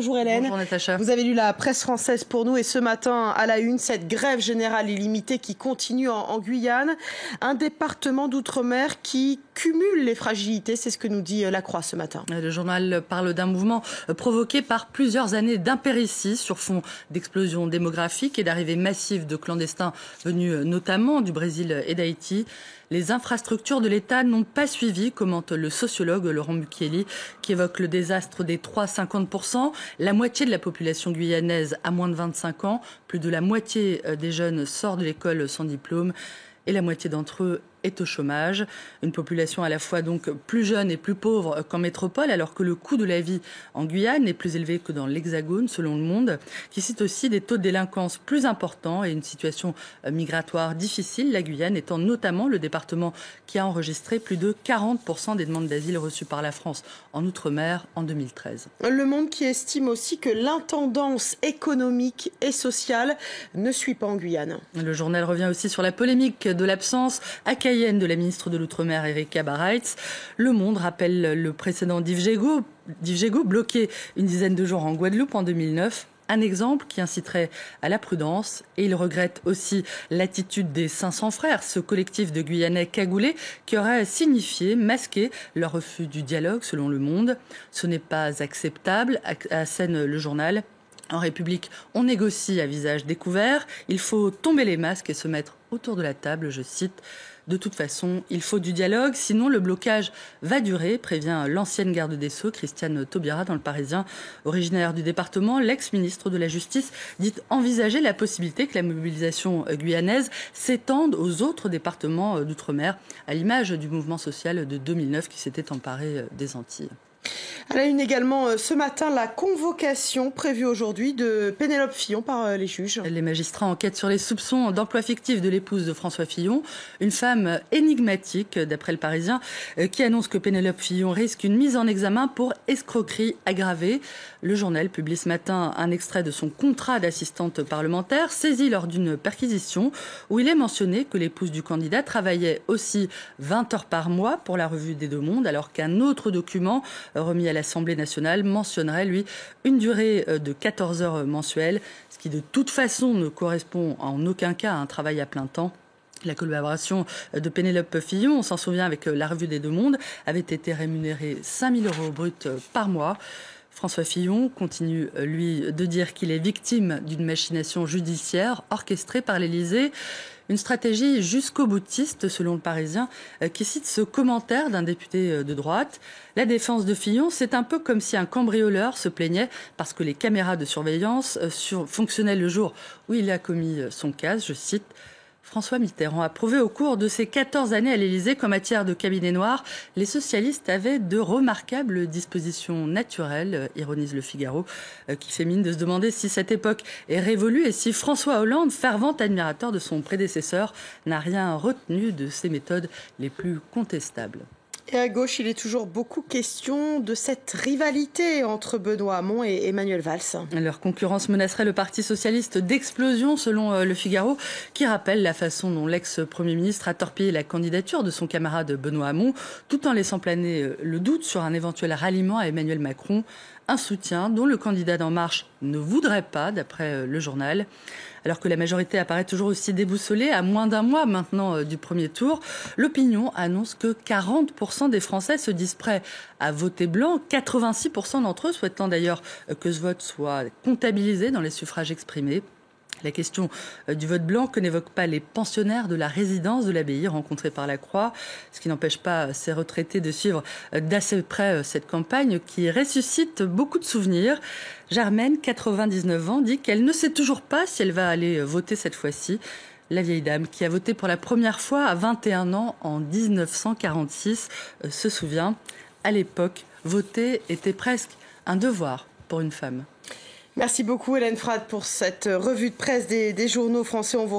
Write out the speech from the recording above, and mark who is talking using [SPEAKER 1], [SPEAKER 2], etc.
[SPEAKER 1] Bonjour Hélène.
[SPEAKER 2] Bonjour Natacha.
[SPEAKER 1] Vous avez lu la presse française pour nous et ce matin à la une, cette grève générale illimitée qui continue en Guyane. Un département d'outre-mer qui cumule les fragilités, c'est ce que nous dit La Croix ce matin.
[SPEAKER 2] Le journal parle d'un mouvement provoqué par plusieurs années d'impéritie sur fond d'explosion démographique et d'arrivée massive de clandestins venus notamment du Brésil et d'Haïti. Les infrastructures de l'État n'ont pas suivi, commente le sociologue Laurent Mukieli, qui évoque le désastre des 3,50%. La moitié de la population guyanaise a moins de 25 ans. Plus de la moitié des jeunes sort de l'école sans diplôme. Et la moitié d'entre eux est au chômage. Une population à la fois donc plus jeune et plus pauvre qu'en métropole, alors que le coût de la vie en Guyane est plus élevé que dans l'Hexagone, selon Le Monde, qui cite aussi des taux de délinquance plus importants et une situation migratoire difficile, la Guyane étant notamment le département qui a enregistré plus de 40% des demandes d'asile reçues par la France en Outre-mer en 2013.
[SPEAKER 1] Le Monde qui estime aussi que l'intendance économique et sociale ne suit pas en Guyane.
[SPEAKER 2] Le journal revient aussi sur la polémique de l'absence à Cayenne de la ministre de l'Outre-mer, Erika Barreitz. Le Monde rappelle le précédent d'Yves Jégo, bloqué une dizaine de jours en Guadeloupe en 2009. Un exemple qui inciterait à la prudence. Et il regrette aussi l'attitude des 500 frères, ce collectif de Guyanais cagoulés qui aurait signifié, masqué leur refus du dialogue, selon Le Monde. Ce n'est pas acceptable, assène le journal. En République, on négocie à visage découvert. Il faut tomber les masques et se mettre autour de la table, je cite. De toute façon, il faut du dialogue, sinon le blocage va durer, prévient l'ancienne garde des Sceaux, Christiane Taubira, dans Le Parisien. Originaire du département, l'ex-ministre de la Justice dit envisager la possibilité que la mobilisation guyanaise s'étende aux autres départements d'outre-mer, à l'image du mouvement social de 2009 qui s'était emparé des Antilles.
[SPEAKER 1] À la une également, ce matin, la convocation prévue aujourd'hui de Pénélope Fillon par les juges.
[SPEAKER 2] Les magistrats enquêtent sur les soupçons d'emploi fictif de l'épouse de François Fillon, une femme énigmatique, d'après Le Parisien, qui annonce que Pénélope Fillon risque une mise en examen pour escroquerie aggravée. Le journal publie ce matin un extrait de son contrat d'assistante parlementaire, saisi lors d'une perquisition, où il est mentionné que l'épouse du candidat travaillait aussi 20 heures par mois pour la revue des Deux Mondes, alors qu'un autre document remis à l'Assemblée nationale mentionnerait, lui, une durée de 14 heures mensuelles, ce qui de toute façon ne correspond en aucun cas à un travail à plein temps. La collaboration de Pénélope Fillon, on s'en souvient avec la revue des Deux Mondes, avait été rémunérée 5 000 € bruts par mois. François Fillon continue, lui, de dire qu'il est victime d'une machination judiciaire orchestrée par l'Élysée. Une stratégie jusqu'au boutiste, selon Le Parisien, qui cite ce commentaire d'un député de droite. La défense de Fillon, c'est un peu comme si un cambrioleur se plaignait parce que les caméras de surveillance fonctionnaient le jour où il a commis son casse, je cite. François Mitterrand a prouvé au cours de ses 14 années à l'Élysée qu'en matière de cabinet noir, les socialistes avaient de remarquables dispositions naturelles, ironise Le Figaro, qui fait mine de se demander si cette époque est révolue et si François Hollande, fervent admirateur de son prédécesseur, n'a rien retenu de ses méthodes les plus contestables.
[SPEAKER 1] Et à gauche, il est toujours beaucoup question de cette rivalité entre Benoît Hamon et Manuel Valls.
[SPEAKER 2] Leur concurrence menacerait le Parti socialiste d'explosion, selon Le Figaro, qui rappelle la façon dont l'ex-premier ministre a torpillé la candidature de son camarade Benoît Hamon, tout en laissant planer le doute sur un éventuel ralliement à Emmanuel Macron. Un soutien dont le candidat d'En Marche ne voudrait pas, d'après le journal. Alors que la majorité apparaît toujours aussi déboussolée, à moins d'un mois maintenant du premier tour, l'opinion annonce que 40% des Français se disent prêts à voter blanc, 86% d'entre eux souhaitant d'ailleurs que ce vote soit comptabilisé dans les suffrages exprimés. La question du vote blanc que n'évoquent pas les pensionnaires de la résidence de l'abbaye rencontrés par La Croix, ce qui n'empêche pas ces retraités de suivre d'assez près cette campagne qui ressuscite beaucoup de souvenirs. Germaine, 99 ans, dit qu'elle ne sait toujours pas si elle va aller voter cette fois-ci. La vieille dame qui a voté pour la première fois à 21 ans en 1946 se souvient. À l'époque, voter était presque un devoir pour une femme.
[SPEAKER 1] Merci beaucoup Hélène Frade pour cette revue de presse des journaux français. On vous